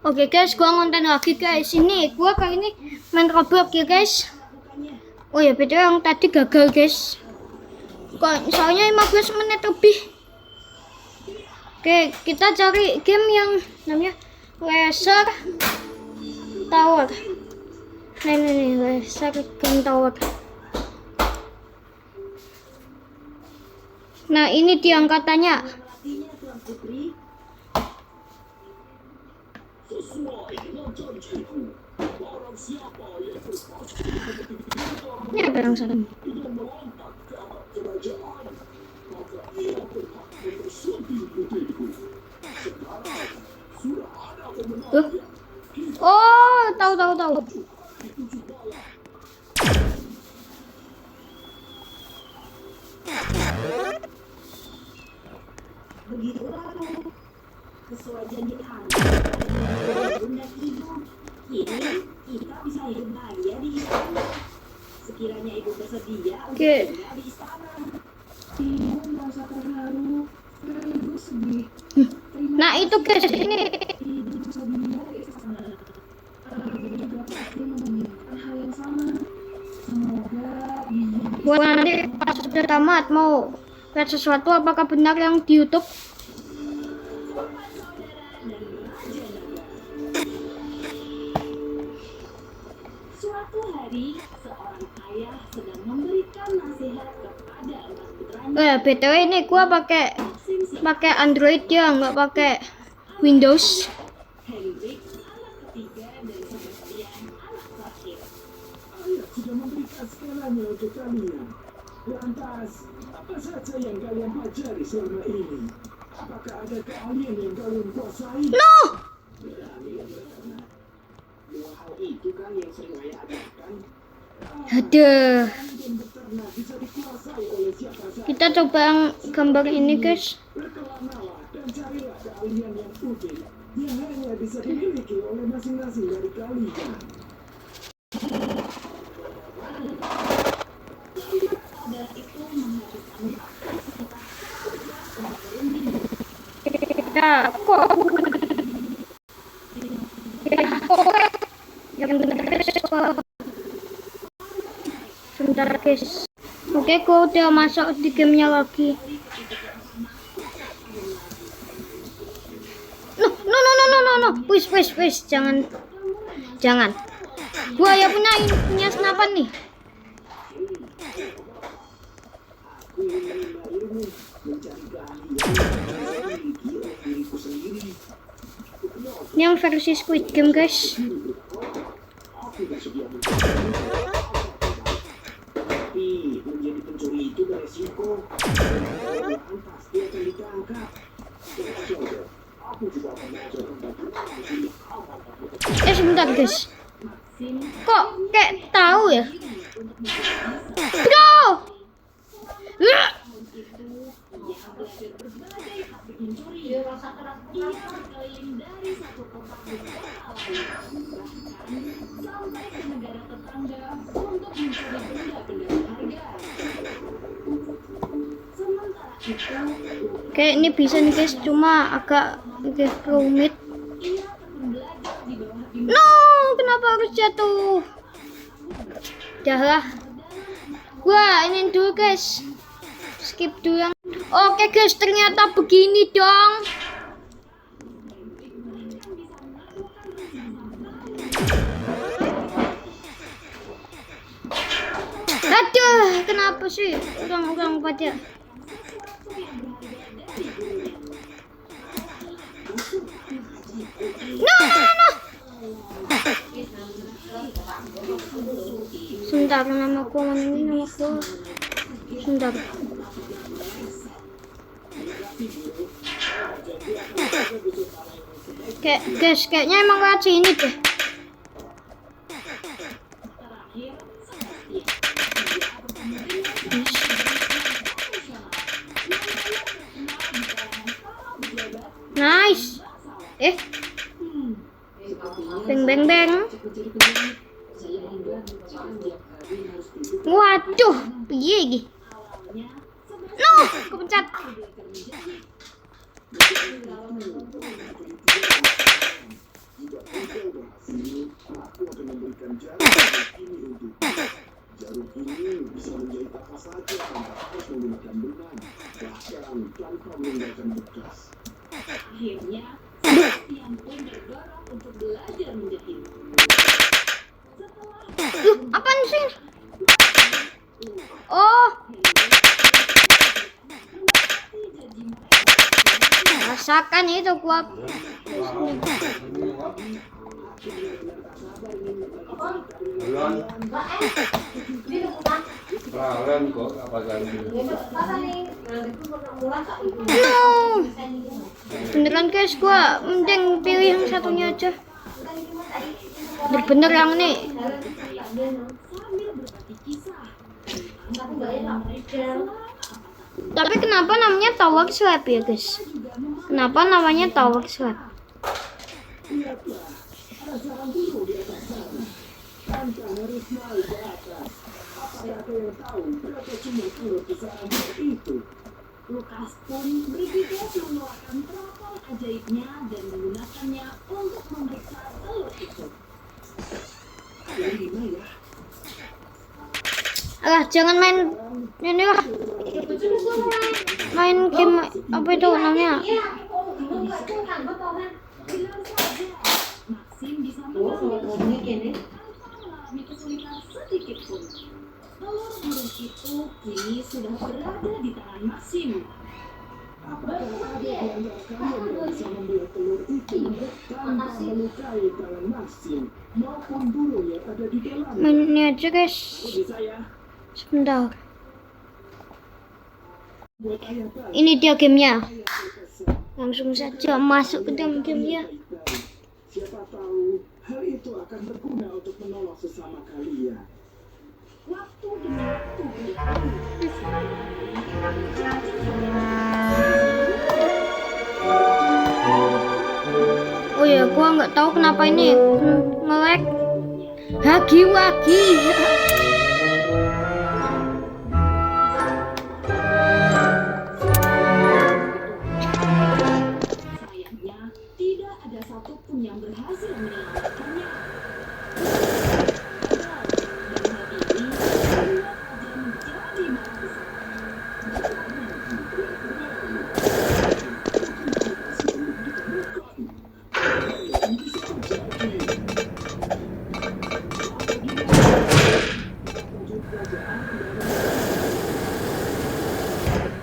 Oke guys, gua ngonten lagi guys. Ini gua kali ini main Roblox ya guys. Oh ya, btw yang tadi gagal guys. Kok soalnya 15 menit lebih. Oke, kita cari game yang namanya Laser Tower. Nih, Laser Game Tower. Nah, ini dia angkatannya. Ini ada yang sana. Oh, tahu. Sesuai janji kami, Bunda Ibu, kini kita bisa hidup bahagia di istana. Sekiranya Ibu bersedia untuk tinggal di istana. Ibu merasa terharu, Ibu sedih. Nah itu guys, ini Ibu bersedia di istana. Ibu juga pasti menginginkan hal yang sama. Semoga buat nanti pas sudah tamat mau lihat sesuatu apakah benar yang di YouTube. Suatu hari, seorang ayah sedang memberikan nasihat kepada anak putranya. BTW ini gua pakai Android ya, nggak pakai Windows. Hendrik, anak ketiga dari sebagian anak terakhir. Ayah sudah memberikan segalanya untuk kalian. Lantas, apa saja yang kalian pelajari selama ini? Apakah ada keahlian yang kalian kuasai? No! Dua hal itu kan yang sering ayah ajarkan. Aduh. Dan beternak bisa dikuasai oleh siapa saja. Kita coba yang gambar ini guys. Berkelanalah dan carilah keahlian yang unik yang hanya bisa dimiliki oleh masing-masing dari kalian. Dan itu menghabiskan Kita kok yang benar guys. Sebentar guys. Oke, gua udah masuk di gamenya lagi. No. Please, jangan. Gua ya punya senapan nih. Ini yang versi Squid Game guys. Tapi menjadi pencuri itu beresiko. Pasti akan ditangkap. Aku juga akan Sebentar guys. Kok kayak tahu ya? Bro! sampai ke negara tetangga untuk mencuri benda-benda berharga. Sementara itu, Kayak ini bisa nih guys, cuma agak rumit. ia akan belajar di bawah bimbingan No, kenapa harus jatuh? Udahlah. Wah, ini dulu guys. Skip dulu yang. Oke guys, ternyata begini dong. Aduh, kenapa sih orang-orang pada? No. Sebentar, namaku mana ini namaku? Sebentar. Guys, kayaknya emang lewat sini deh. Nice. Beng. Waduh, piye iki? No, kepencet. menyediakan jarum ini untuk jarum ini bisa menjahit apa saja tanpa harus menggunakan benang, bahkan tanpa meninggalkan bekas. Akhirnya, Sebastian pun terdorong untuk belajar menjahit. Setelah Apaan sih? Oh, rasakan itu kuap. Pelan kok apa ganti? Beneran guys, gua mending pilih yang satunya aja. Bener yang nih. sambil berbagi kisah tentang mereka Tapi kenapa namanya tower slab ya guys? Kenapa namanya tower slab? Lihatlah, ada sarang burung di atas sana. Tanpa harus naik ke atas. Apakah ada yang tahu berapa jumlah telur di sarang burung itu? Lukas pun bergegas mengeluarkan teropong ajaibnya dan menggunakannya untuk memeriksa telur itu. Ada 5 ya. Alah, jangan main ini lah. Main game apa itu namanya? Bilang saja, Maxim bisa mengalami tanpa mengalami kesulitan sedikit pun. Telur burung itu kini sudah berada di tangan Maxim. Apakah ada di antara kalian yang bisa membelah telur itu tanpa melukai tangan Maxim maupun burung yang ada di dalamnya? Main ini aja guys. Bisa ya? Sebentar. Buat ayah tahu. Ini dia gamenya. Ayah berkesan. Langsung saja masuk ke dalam gamenya. Siapa tahu hal itu akan berguna untuk menolong sesama kalian. Waktu demi waktu berlalu. Oh ya, gua nggak tahu kenapa ini nge-lag. Hagi-wagi. Sayangnya, tidak ada satupun yang berhasil menyelamatkannya. Dan hal ini membuat Raja menjadi marah besar.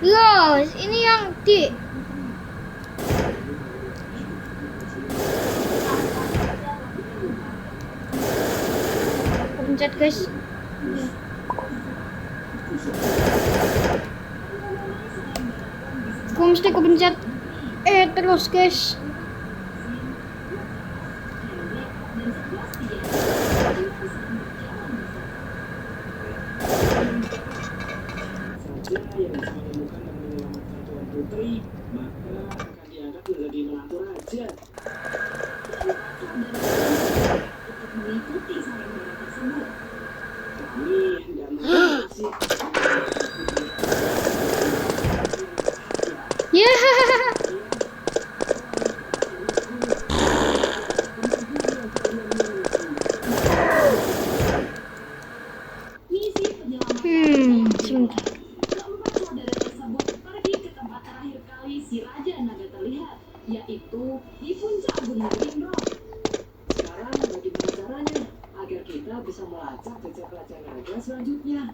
Yo, ini yang di pencet guys. Gua mesti kepencet terus guys. Saja yang bisa menemukan dan menyelamatkan Tuan Putri, maka akan diangkat menjadi menantu raja. Untuk mengikuti sayembara tersebut. Kami tidak mengasih Ya. Misi penyelamatan Sebentar. keempat saudara tersebut pergi ke tempat terakhir kali si Raja Naga terlihat, yaitu di puncak Gunung Rimrock. Sekarang bagaimana caranya agar kita bisa melacak jejak Raja Naga selanjutnya?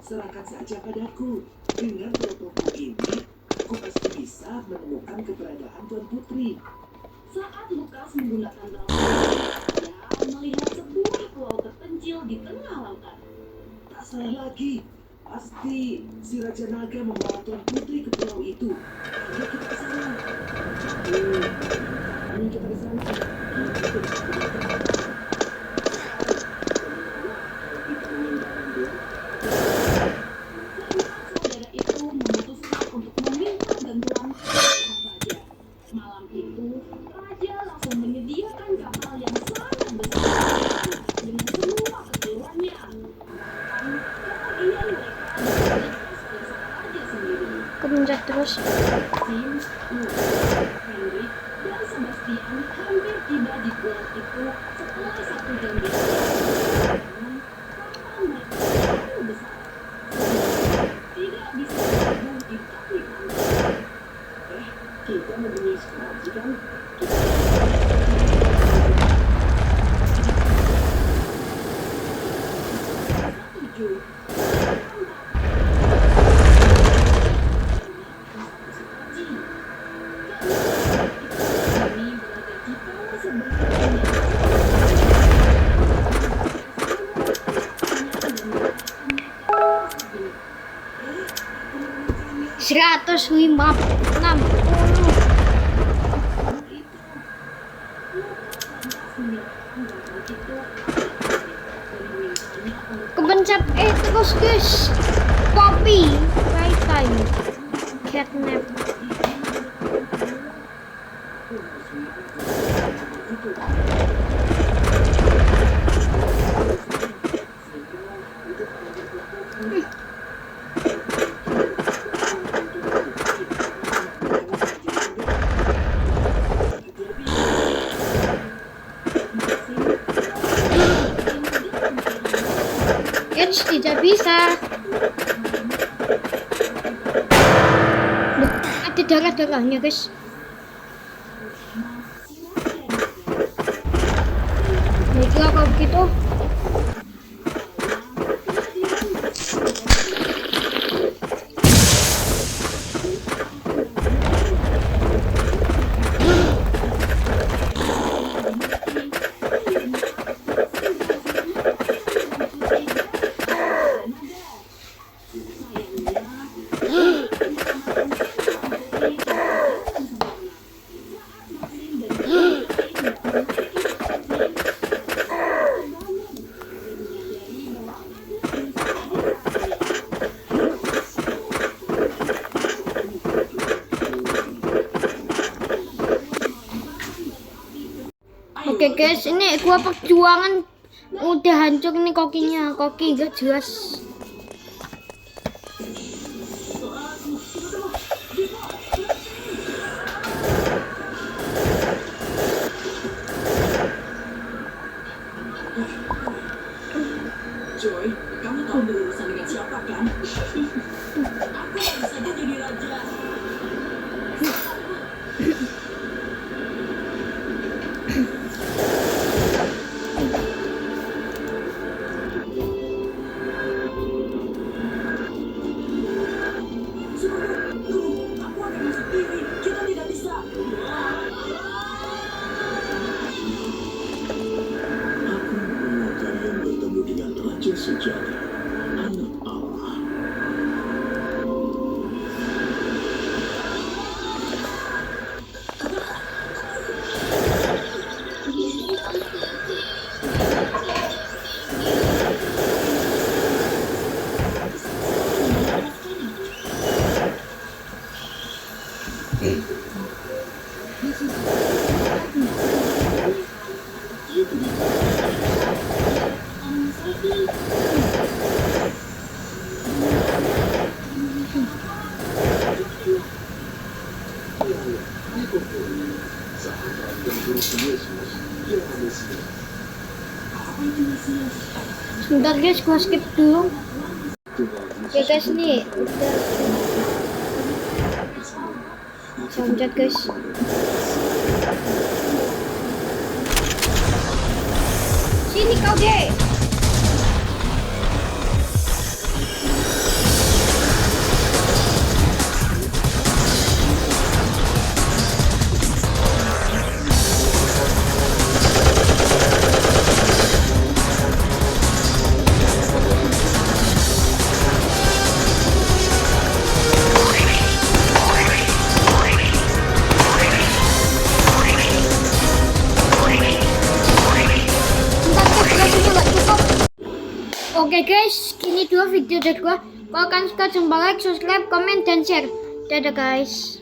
Serahkan saja padaku. Dengan teropongku ini, aku pasti bisa menemukan keberadaan Tuan Putri. Saat Lukas menggunakan teropong, dia melihat sebuah pulau terpencil di tengah lautan. Tak salah lagi. Pasti si Raja Naga membawa Tuan Putri ke pulau itu. Ayo kita ke sana. Ayo kita ke sana. Saudara itu memutuskan untuk meminta bantuan sang raja. Malam itu, raja langsung menyediakan kapal yang sangat besar dengan semua keperluannya. Bahkan kepergian mereka diurus oleh sang raja sendiri. Kepencet terus. Maxim, Lukas, Henry, dan Sebastian hampir Kepencet terus guys. Poppy right time. Catnap. Tidak bisa. Loh, ada darah-darahnya guys. Baiklah kalau begitu. Oke guys, ini gua perjuangan udah hancur nih kokinya. Koki gak jelas. Joy, kamu tahu berurusan dengan siapa kan? Aku bisa jadi raja. Sejati anak Allah. Sebentar guys, gua skip dulu. Ya guys, nih udah samcat guys. Sini kau deh. Oke guys, ini dua video dari gua. Kalau kalian suka, jangan lupa like, subscribe, komen, dan share. Dadah guys.